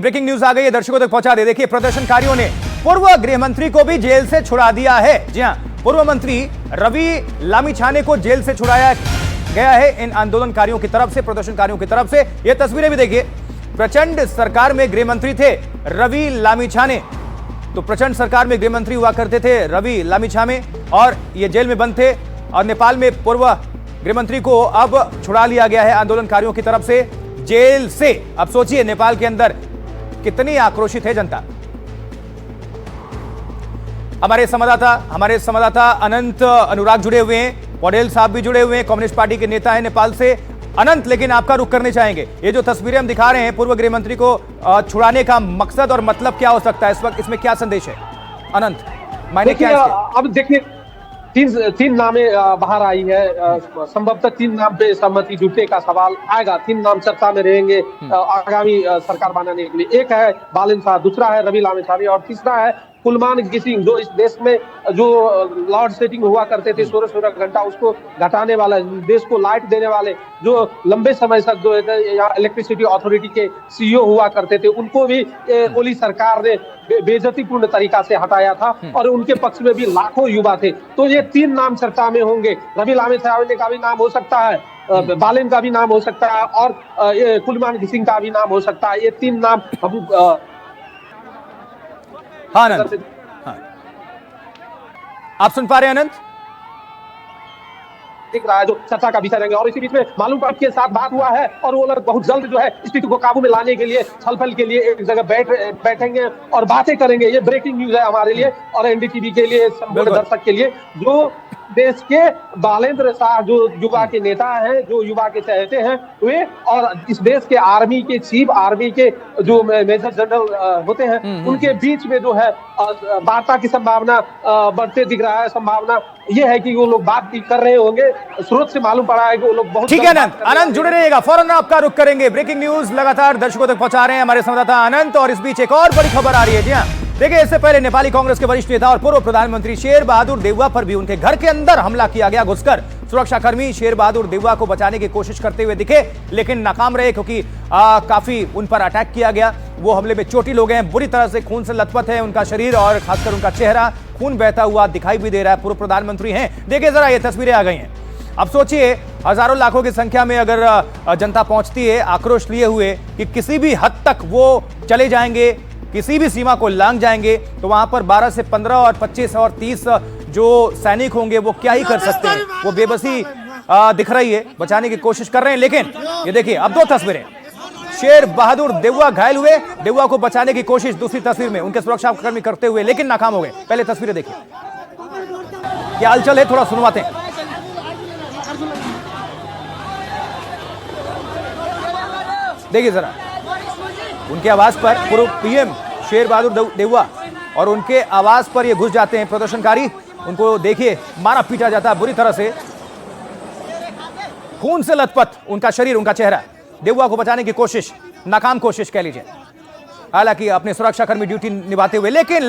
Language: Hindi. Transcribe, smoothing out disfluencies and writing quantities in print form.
ब्रेकिंग न्यूज आ गई है, दर्शकों तक पहुंचा दे। देखिए, प्रदर्शनकारियों ने पूर्व गृह मंत्री को भी जेल से छुड़ा दिया है। जी हां, पूर्व मंत्री रवि लामिछाने को जेल से छुड़ाया गया है इन आंदोलनकारियों की तरफ से, प्रदर्शनकारियों की तरफ से। ये तस्वीरें भी देखिए, प्रचंड सरकार में गृह मंत्री थे रवि लामिछाने। तो प्रचंड सरकार में गृह मंत्री हुआ करते थे रवि लामिछाने और ये जेल में बंद थे। और नेपाल में पूर्व गृह मंत्री को अब छुड़ा लिया गया है आंदोलनकारियों की तरफ से जेल से। अब सोचिए नेपाल के अंदर कितनी आक्रोशित है जनता। हमारे संवाददाता अनंत अनुराग जुड़े हुए हैं, पौडेल साहब भी जुड़े हुए हैं, कम्युनिस्ट पार्टी के नेता हैं नेपाल से। अनंत, लेकिन आपका रुख करने चाहेंगे, ये जो तस्वीरें हम दिखा रहे हैं पूर्व गृह मंत्री को छुड़ाने का मकसद और मतलब क्या हो सकता है इस वक्त, इसमें क्या संदेश है अनंत? मायने क्या है इसके? अब देखिए, तीन नामें बाहर आई है। संभवतः 3 नाम पे सहमति जुटने का सवाल आएगा। 3 नाम चर्चा में रहेंगे आगामी सरकार बनाने के लिए। एक है बालेन शाह, दूसरा है रवि लामिछाने और तीसरा है कुलमान गिसिंग, जो इस देश में जो लॉर्ड सेटिंग हुआ करते थे 16 घंटा, उसको घटाने वाला, देश को लाइट देने वाले, जो लंबे समय तक जो यहाँ इलेक्ट्रिसिटी अथॉरिटी के सीईओ हुआ करते थे, उनको भी ओली सरकार ने बेइज्जतीपूर्ण तरीका से हटाया था और उनके पक्ष में भी लाखों युवा थे। तो ये 3 नाम चर्चा में होंगे। रवि लामिछाने का भी नाम हो सकता है, बालेन का भी नाम हो सकता है और कुलमान गिसिंग का भी नाम हो सकता है। ये 3 नाम हम हाँ अनंत, हाँ। आप सुन पा रहे हैं अनंत? दिख रहा है जो चर्चा का विषय रहेंगे। और इसी बीच में मालूम पड़ के साथ बात हुआ है और वो लोग बहुत जल्द जो है स्थिति को काबू में लाने के लिए छलफल के लिए एक जगह बैठेंगे और बातें करेंगे। ये ब्रेकिंग न्यूज है हमारे लिए और एनडीटीवी के लिए, संपूर्ण दर्शक के लिए, जो देश के बालेंद्र शाह जो युवा के नेता हैं, जो युवा के चहेते हैं वे, और इस देश के आर्मी के चीफ, आर्मी के जो मेजर जनरल होते हैं, उनके बीच में जो है वार्ता की संभावना बढ़ते दिख रहा है। संभावना ये है कि वो लोग बात भी कर रहे होंगे। स्रोत से मालूम पड़ा है कि वो लोग बहुत ठीक है। अनंत जुड़े रहिएगा, फौरन आपका रुख करेंगे। ब्रेकिंग न्यूज लगातार दर्शकों तक पहुंचा रहे हैं हमारे संवाददाता अनंत। और इस बीच एक और बड़ी खबर आ रही है। जी हाँ, देखिए, इससे पहले नेपाली कांग्रेस के वरिष्ठ नेता और पूर्व प्रधानमंत्री शेर बहादुर देउवा पर भी उनके घर के अंदर हमला किया गया घुसकर। सुरक्षाकर्मी शेर बहादुर देउवा को बचाने की कोशिश करते हुए दिखे, लेकिन नाकाम रहे, क्योंकि काफी उन पर अटैक किया गया। वो हमले में चोटिल हो गए हैं, बुरी तरह से खून से लथपथ है उनका शरीर और खासकर उनका चेहरा खून बहता हुआ दिखाई भी दे रहा है। पूर्व प्रधानमंत्री हैं। देखिए जरा, ये तस्वीरें आ गई हैं। अब सोचिए, हजारों लाखों की संख्या में अगर जनता पहुंचती है आक्रोश लिए हुए कि किसी भी हद तक वो चले जाएंगे, किसी भी सीमा को लांघ जाएंगे, तो वहां पर 12 से 15 और 25 और 30 जो सैनिक होंगे वो क्या ही कर सकते हैं। वो बेबसी दिख रही है, बचाने की कोशिश कर रहे हैं। लेकिन ये देखिए, अब 2 तस्वीरें, शेर बहादुर देउवा घायल हुए, देउवा को बचाने की कोशिश दूसरी तस्वीर में उनके सुरक्षाकर्मी करते हुए, लेकिन नाकाम हो गए। पहले तस्वीरें देखिए, क्या हलचल है, थोड़ा सुनवाते हैं। देखिए जरा, उनके आवास पर पूर्व पीएम शेर बहादुर देउवा और उनके आवास पर ये घुस जाते हैं प्रदर्शनकारी। उनको देखिए, मारा पीटा जाता है बुरी तरह से, खून से लथपथ उनका शरीर, उनका चेहरा। देउवा को बचाने की कोशिश, नाकाम कोशिश कह लीजिए, हालांकि अपने सुरक्षाकर्मी ड्यूटी निभाते हुए, लेकिन